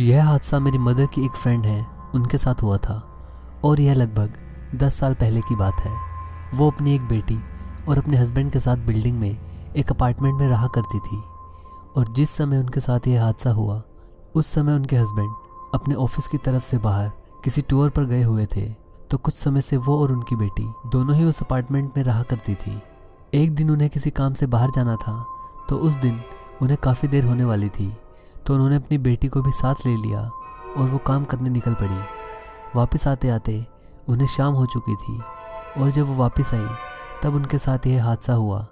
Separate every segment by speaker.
Speaker 1: यह हादसा मेरी मदर की एक फ्रेंड है उनके साथ हुआ था और यह लगभग 10 साल पहले की बात है। वो अपनी एक बेटी और अपने हस्बैंड के साथ बिल्डिंग में एक अपार्टमेंट में रहा करती थी और जिस समय उनके साथ यह हादसा हुआ उस समय उनके हस्बैंड अपने ऑफिस की तरफ से बाहर किसी टूर पर गए हुए थे। तो कुछ समय से वो और उनकी बेटी दोनों ही उस अपार्टमेंट में रहा करती थी। एक दिन उन्हें किसी काम से बाहर जाना था तो उस दिन उन्हें काफ़ी देर होने वाली थी, तो उन्होंने अपनी बेटी को भी साथ ले लिया और वो काम करने निकल पड़ी। वापस आते आते उन्हें शाम हो चुकी थी और जब वो वापस आई तब उनके साथ यह हादसा हुआ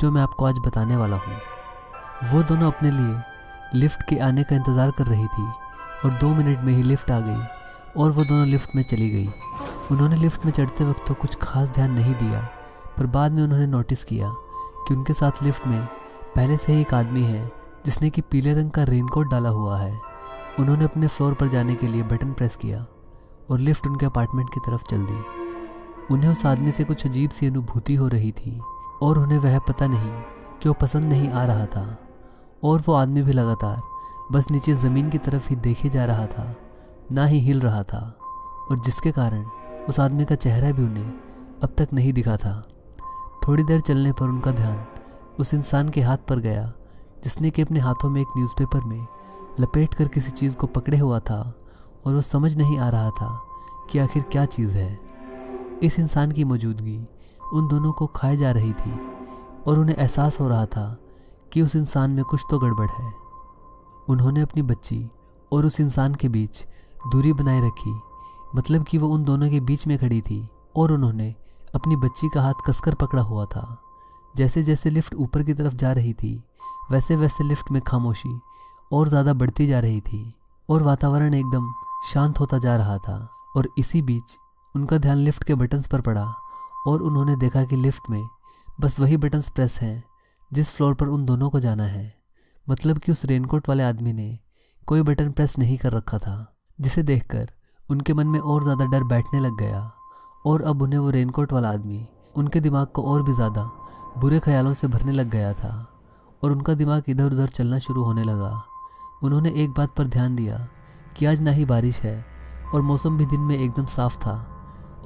Speaker 1: जो मैं आपको आज बताने वाला हूँ। वो दोनों अपने लिए लिफ्ट के आने का इंतज़ार कर रही थी और 2 मिनट में ही लिफ्ट आ गई और वो दोनों लिफ्ट में चली गई। उन्होंने लिफ्ट में चढ़ते वक्त तो कुछ खास ध्यान नहीं दिया, पर बाद में उन्होंने नोटिस किया कि उनके साथ लिफ्ट में पहले से ही एक आदमी है जिसने कि पीले रंग का रेनकोट डाला हुआ है। उन्होंने अपने फ्लोर पर जाने के लिए बटन प्रेस किया और लिफ्ट उनके अपार्टमेंट की तरफ चल दी। उन्हें उस आदमी से कुछ अजीब सी अनुभूति हो रही थी और उन्हें वह पता नहीं कि वो पसंद नहीं आ रहा था और वो आदमी भी लगातार बस नीचे ज़मीन की तरफ ही देखे जा रहा था, ना ही हिल रहा था, और जिसके कारण उस आदमी का चेहरा भी उन्हें अब तक नहीं दिखा था। थोड़ी देर चलने पर उनका ध्यान उस इंसान के हाथ पर गया जिसने कि अपने हाथों में एक न्यूज़पेपर में लपेट कर किसी चीज़ को पकड़े हुआ था और वो समझ नहीं आ रहा था कि आखिर क्या चीज़ है। इस इंसान की मौजूदगी उन दोनों को खाए जा रही थी और उन्हें एहसास हो रहा था कि उस इंसान में कुछ तो गड़बड़ है। उन्होंने अपनी बच्ची और उस इंसान के बीच दूरी बनाए रखी, मतलब कि वो उन दोनों के बीच में खड़ी थी और उन्होंने अपनी बच्ची का हाथ कसकर पकड़ा हुआ था। जैसे जैसे लिफ्ट ऊपर की तरफ जा रही थी वैसे वैसे लिफ्ट में खामोशी और ज़्यादा बढ़ती जा रही थी और वातावरण एकदम शांत होता जा रहा था। और इसी बीच उनका ध्यान लिफ्ट के बटन्स पर पड़ा और उन्होंने देखा कि लिफ्ट में बस वही बटन्स प्रेस हैं जिस फ्लोर पर उन दोनों को जाना है, मतलब कि उस रेनकोट वाले आदमी ने कोई बटन प्रेस नहीं कर रखा था, जिसे देखकर उनके मन में और ज़्यादा डर बैठने लग गया और अब उन्हें वो रेनकोट वाला आदमी उनके दिमाग को और भी ज़्यादा बुरे ख्यालों से भरने लग गया था और उनका दिमाग इधर उधर चलना शुरू होने लगा। उन्होंने एक बात पर ध्यान दिया कि आज ना ही बारिश है और मौसम भी दिन में एकदम साफ था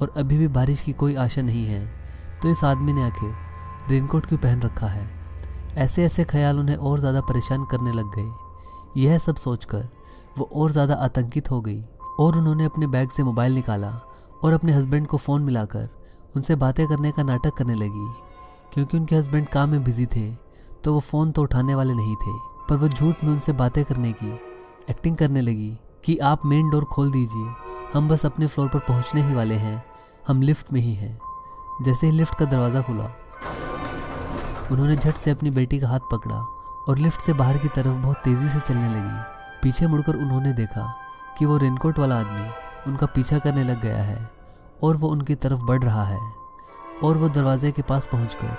Speaker 1: और अभी भी बारिश की कोई आशा नहीं है, तो इस आदमी ने आखिर रेनकोट क्यों पहन रखा है। ऐसे ऐसे ख्याल उन्हें और ज़्यादा परेशान करने लग गए। यह सब सोचकर वो और ज़्यादा आतंकित हो गई और उन्होंने अपने बैग से मोबाइल निकाला और अपने हस्बैंड को फ़ोन मिलाकर उनसे बातें करने का नाटक करने लगी। क्योंकि उनके हस्बैंड काम में बिजी थे तो वो फ़ोन तो उठाने वाले नहीं थे, पर वो झूठ में उनसे बातें करने की एक्टिंग करने लगी कि आप मेन डोर खोल दीजिए, हम बस अपने फ्लोर पर पहुंचने ही वाले हैं, हम लिफ्ट में ही हैं। जैसे ही लिफ्ट का दरवाज़ा खुला उन्होंने झट से अपनी बेटी का हाथ पकड़ा और लिफ्ट से बाहर की तरफ बहुत तेज़ी से चलने लगी। पीछे मुड़कर उन्होंने देखा कि वो रेनकोट वाला आदमी उनका पीछा करने लग गया है और वो उनकी तरफ बढ़ रहा है और वो दरवाजे के पास पहुंचकर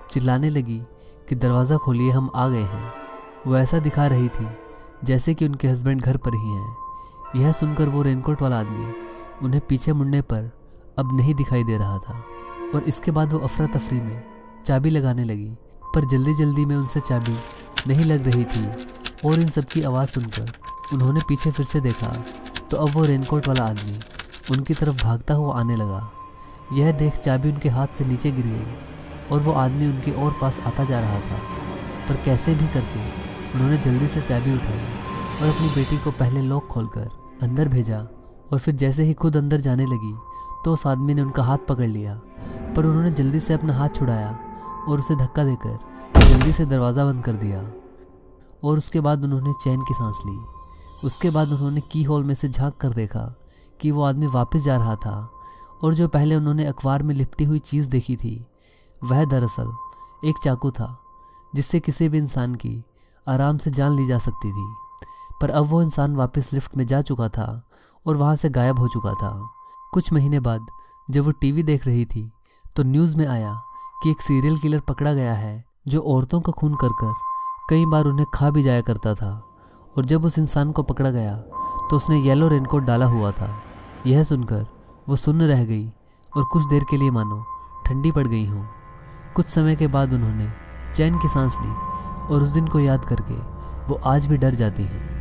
Speaker 1: चिल्लाने लगी कि दरवाज़ा खोलिए, हम आ गए हैं। वो ऐसा दिखा रही थी जैसे कि उनके हस्बैंड घर पर ही हैं। यह सुनकर वो रेनकोट वाला आदमी उन्हें पीछे मुड़ने पर अब नहीं दिखाई दे रहा था और इसके बाद वो अफरा तफरी में चाबी लगाने लगी, पर जल्दी जल्दी में उनसे चाबी नहीं लग रही थी और इन सब की आवाज़ सुनकर उन्होंने पीछे फिर से देखा तो अब वो रेनकोट वाला आदमी उनकी तरफ भागता हुआ आने लगा। यह देख चाबी उनके हाथ से नीचे गिर गई और वो आदमी उनके और पास आता जा रहा था, पर कैसे भी करके उन्होंने जल्दी से चाबी उठाई और अपनी बेटी को पहले लॉक खोलकर अंदर भेजा और फिर जैसे ही खुद अंदर जाने लगी तो उस आदमी ने उनका हाथ पकड़ लिया, पर उन्होंने जल्दी से अपना हाथ छुड़ाया और उसे धक्का देकर जल्दी से दरवाज़ा बंद कर दिया और उसके बाद उन्होंने चैन की सांस ली। उसके बाद उन्होंने की होल में से झांक कर देखा कि वो आदमी वापस जा रहा था और जो पहले उन्होंने अखबार में लिपटी हुई चीज़ देखी थी वह दरअसल एक चाकू था जिससे किसी भी इंसान की आराम से जान ली जा सकती थी। पर अब वो इंसान वापस लिफ्ट में जा चुका था और वहाँ से गायब हो चुका था। कुछ महीने बाद जब वो टीवी देख रही थी तो न्यूज़ में आया कि एक सीरियल किलर पकड़ा गया है जो औरतों का खून कर कर कई बार उन्हें खा भी जाया करता था। और जब उस इंसान को पकड़ा गया तो उसने येलो रेनकोट डाला हुआ था। यह सुनकर वो सुन्न रह गई और कुछ देर के लिए मानो ठंडी पड़ गई हूँ। कुछ समय के बाद उन्होंने चैन की सांस ली और उस दिन को याद करके वो आज भी डर जाती हैं।